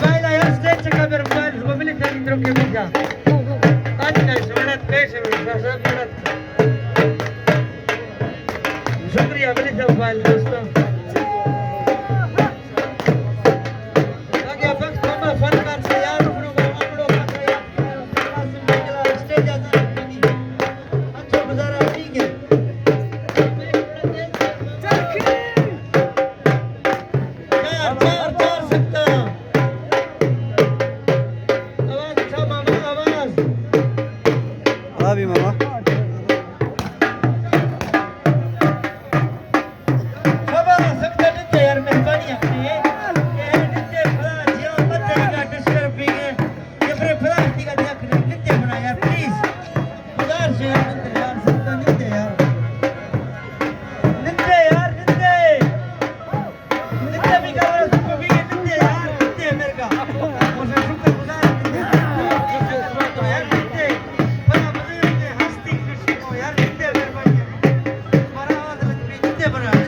mobile आया stage चक्का मेरे मोबाइल को मिले थे इंद्रों के बीचा आज का सुनत कैसे मिलता सब मिलत शुक्रिया मिले थे मोबाइल दोस्तों आगे वक्त हम फनकार से यार अपनों स्टेज आजा अच्छा गुजारा ठीक है भी मामा बाबा सकते नहीं यार मेहरबानी अपनी है ये नित्य फला जियो बच्चे का डिस्टर्ब भी है ये फिर फला की का देख नित्य बना यार प्लीज उधार से यार सकते नित्य यार नित्य भी कर रहा तुमको भी नित्य यार नित्य मेरे का और मैं शुक्रगुजार तो यार नित्य फला बदल के हस्ती कृष्ण को यार नित्य मेहरबानी हमारा आवाज लग भी नित्य बना